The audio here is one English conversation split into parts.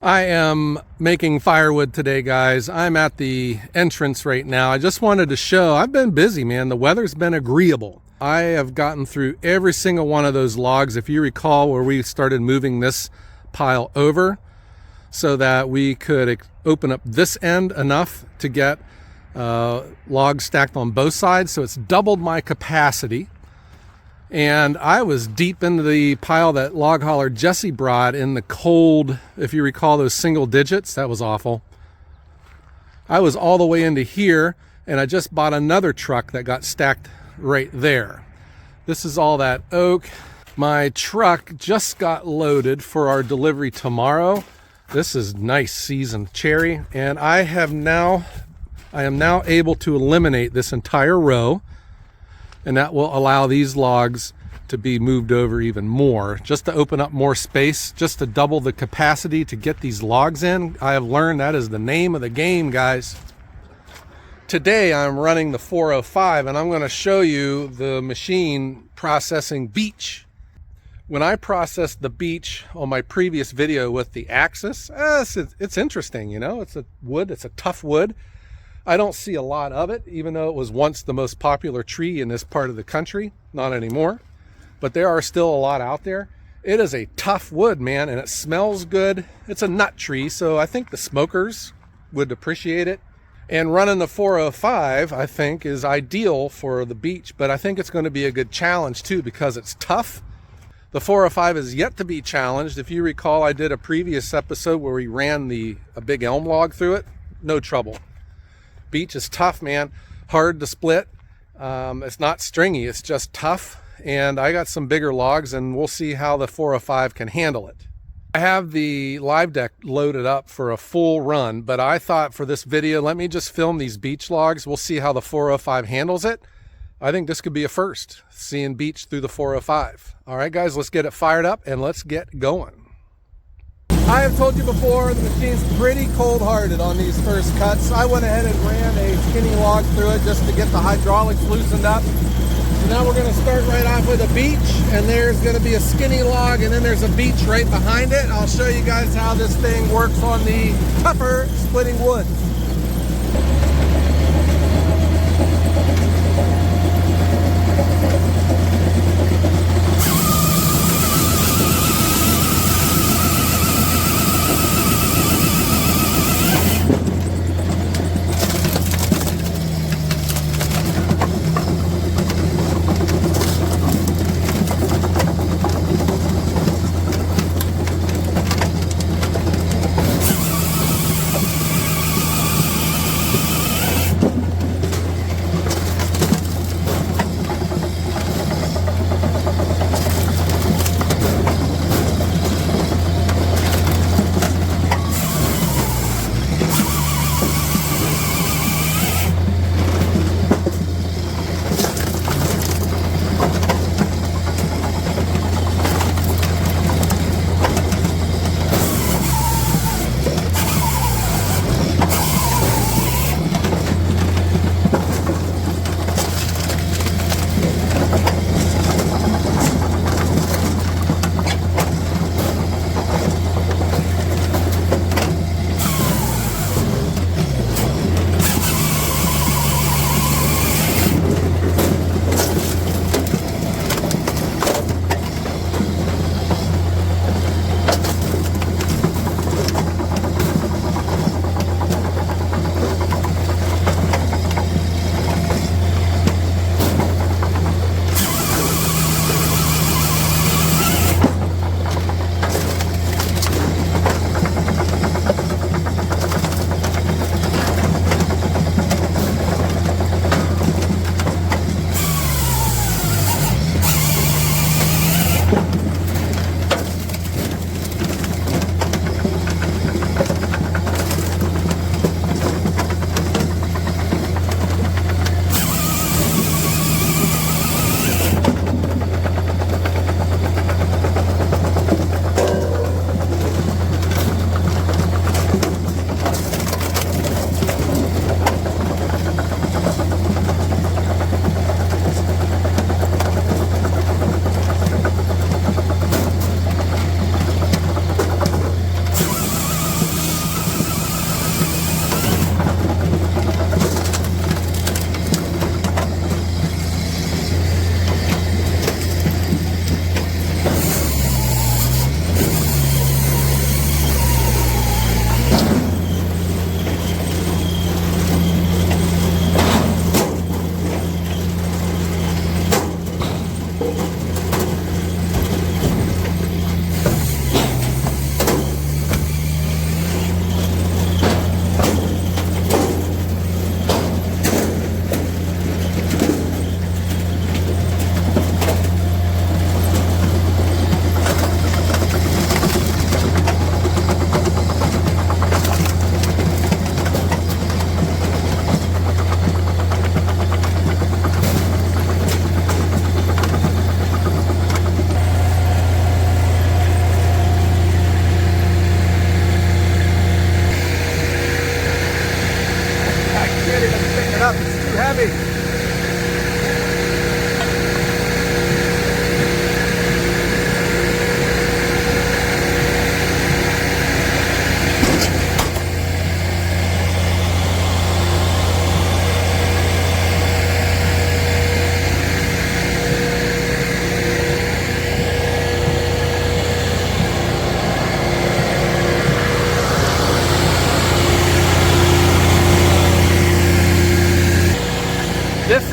I am making firewood today, guys. I'm at the entrance right now. I just wanted to show, I've been busy, man. The weather's been agreeable. I have gotten through every single one of those logs. If you recall, where we started moving this pile over so that we could open up this end enough to get logs stacked on both sides. So it's doubled my capacity. And I was deep into the pile that log hauler Jesse brought in the cold, if you recall those single digits. That was awful. I was all the way into here, and I just bought another truck that got stacked right there. This is all that oak. My truck just got loaded for our delivery tomorrow. This is nice seasoned cherry, and I am now able to eliminate this entire row. And that will allow these logs to be moved over even more, just to open up more space, just to double the capacity to get these logs in. I have learned that is the name of the game, guys. Today I'm running the 405, and I'm going to show you the machine processing beech. When I processed the beech on my previous video with the Axis, it's interesting, you know, it's a tough wood. I don't see a lot of it, even though it was once the most popular tree in this part of the country. Not anymore, but there are still a lot out there. It is a tough wood, man, and it smells good. It's a nut tree, so I think the smokers would appreciate it. And running the 405, I think, is ideal for the beech, but I think it's going to be a good challenge too because it's tough. The 405 is yet to be challenged. If you recall, I did a previous episode where we ran a big elm log through it. No trouble. Beech is tough, man. Hard to split. It's not stringy, it's just tough. And I got some bigger logs, and we'll see how the 405 can handle it. I have the live deck loaded up for a full run, but I thought for this video, let me just film these beech logs. We'll see how the 405 handles it. I think this could be a first, seeing beech through the 405. All right, guys, let's get it fired up and let's get going. I have told you before, the machine's pretty cold-hearted on these first cuts. I went ahead and ran a skinny log through it just to get the hydraulics loosened up. So now we're going to start right off with a beech, and there's going to be a skinny log, and then there's a beech right behind it. I'll show you guys how this thing works on the tougher splitting wood.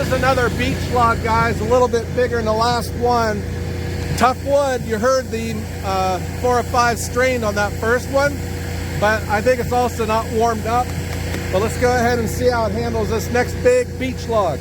Here's another beech log, guys, a little bit bigger than the last one. Tough wood. You heard the 4 or 5 strain on that first one, but I think it's also not warmed up. But let's go ahead and see how it handles this next big beech log.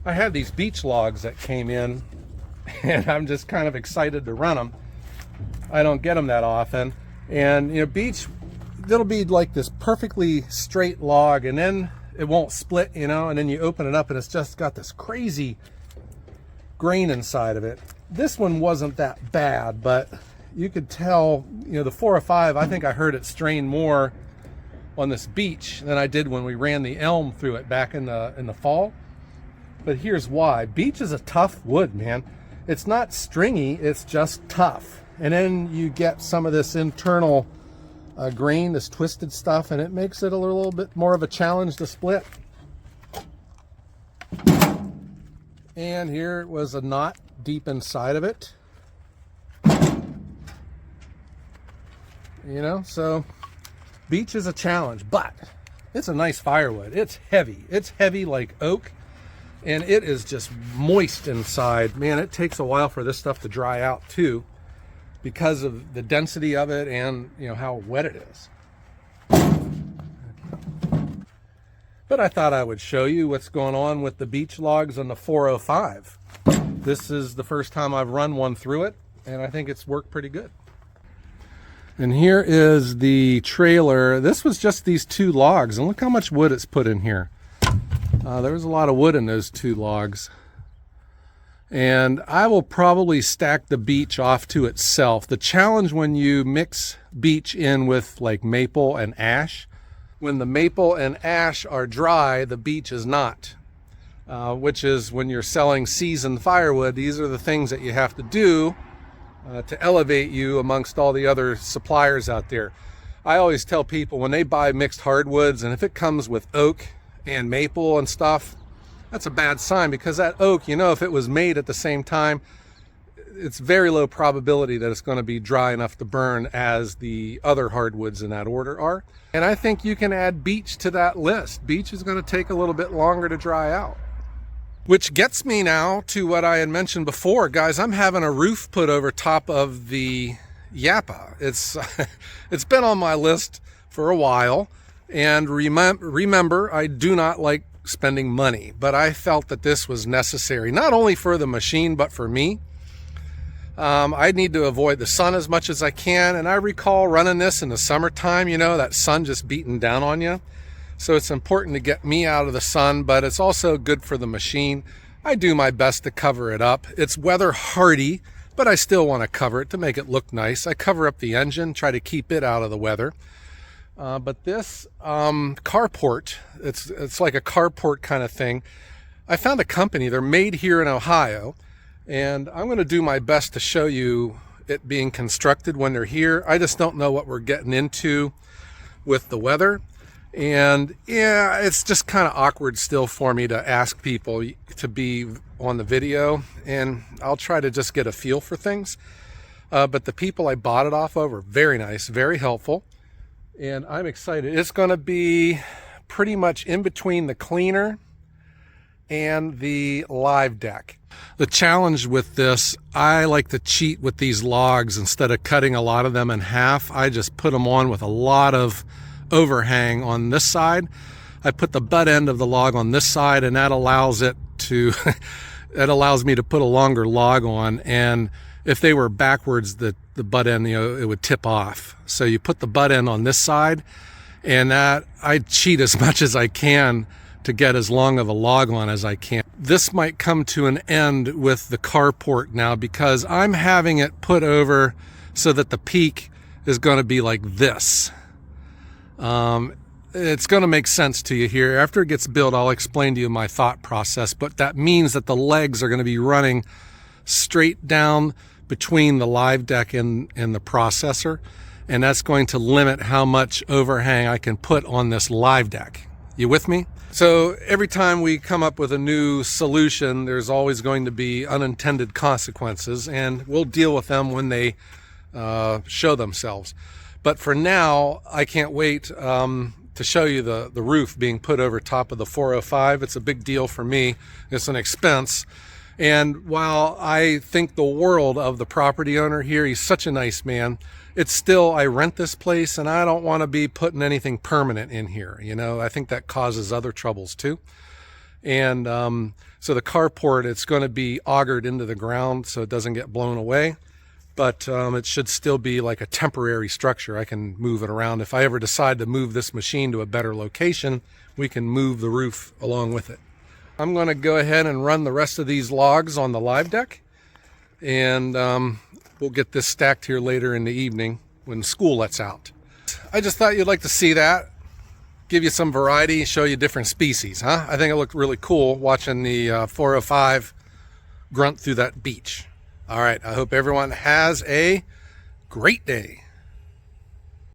I had these beech logs that came in, and I'm just kind of excited to run them. I don't get them that often. And you know, beech, it'll be like this perfectly straight log, and then it won't split, you know, and then you open it up and it's just got this crazy grain inside of it. This one wasn't that bad, but you could tell, you know, the 405, I think I heard it strain more on this beech than I did when we ran the elm through it back in the fall. But here's why. Beech is a tough wood, man. It's not stringy, it's just tough. And then you get some of this internal grain, this twisted stuff, and it makes it a little bit more of a challenge to split. And here was a knot deep inside of it. You know, so beech is a challenge, but it's a nice firewood. It's heavy. It's heavy like oak, and it is just moist inside. Man, it takes a while for this stuff to dry out too, because of the density of it and, you know, how wet it is. But I thought I would show you what's going on with the beech logs on the 405. This is the first time I've run one through it, and I think it's worked pretty good. And here is the trailer. This was just these 2 logs, and look how much wood it's put in here. There was a lot of wood in those 2 logs. And I will probably stack the beech off to itself. The challenge when you mix beech in with like maple and ash, when the maple and ash are dry, the beech is not. Which is when you're selling seasoned firewood, these are the things that you have to do to elevate you amongst all the other suppliers out there. I always tell people when they buy mixed hardwoods, and if it comes with oak and maple and stuff, that's a bad sign, because that oak, you know, if it was made at the same time, it's very low probability that it's going to be dry enough to burn as the other hardwoods in that order are. And I think you can add beech to that list. Beech is going to take a little bit longer to dry out. Which gets me now to what I had mentioned before. Guys, I'm having a roof put over top of the Japa. It's been on my list for a while. And remember, I do not like spending money, but I felt that this was necessary, not only for the machine, but for me. I need to avoid the sun as much as I can. And I recall running this in the summertime, you know, that sun just beating down on you. So it's important to get me out of the sun, but it's also good for the machine. I do my best to cover it up. It's weather hardy, but I still want to cover it to make it look nice. I cover up the engine, try to keep it out of the weather. But this carport, it's like a carport kind of thing. I found a company, they're made here in Ohio, and I'm going to do my best to show you it being constructed when they're here. I just don't know what we're getting into with the weather. And yeah, it's just kind of awkward still for me to ask people to be on the video, and I'll try to just get a feel for things. But the people I bought it off of are very nice, very helpful, and I'm excited. It's going to be pretty much in between the cleaner and the live deck. The challenge with this, I like to cheat with these logs. Instead of cutting a lot of them in half, I just put them on with a lot of overhang on this side. I put the butt end of the log on this side, and that allows it to it allows me to put a longer log on. And if they were backwards, the butt end, you know, it would tip off. So you put the butt end on this side, and that I cheat as much as I can to get as long of a log on as I can. This might come to an end with the carport now, because I'm having it put over so that the peak is going to be like this. It's going to make sense to you here. After it gets built, I'll explain to you my thought process, but that means that the legs are going to be running straight down between the live deck and the processor, and that's going to limit how much overhang I can put on this live deck. You with me? So every time we come up with a new solution, there's always going to be unintended consequences, and we'll deal with them when they show themselves. But for now, I can't wait to show you the roof being put over top of the 405. It's a big deal for me. It's an expense. And while I think the world of the property owner here, he's such a nice man, it's still, I rent this place and I don't want to be putting anything permanent in here. You know, I think that causes other troubles too. And so the carport, it's going to be augered into the ground so it doesn't get blown away. but it should still be like a temporary structure. I can move it around. If I ever decide to move this machine to a better location, we can move the roof along with it. I'm going to go ahead and run the rest of these logs on the live deck, and we'll get this stacked here later in the evening when school lets out. I just thought you'd like to see that, give you some variety, show you different species, huh? I think it looked really cool watching the 405 grunt through that beech. All right, I hope everyone has a great day.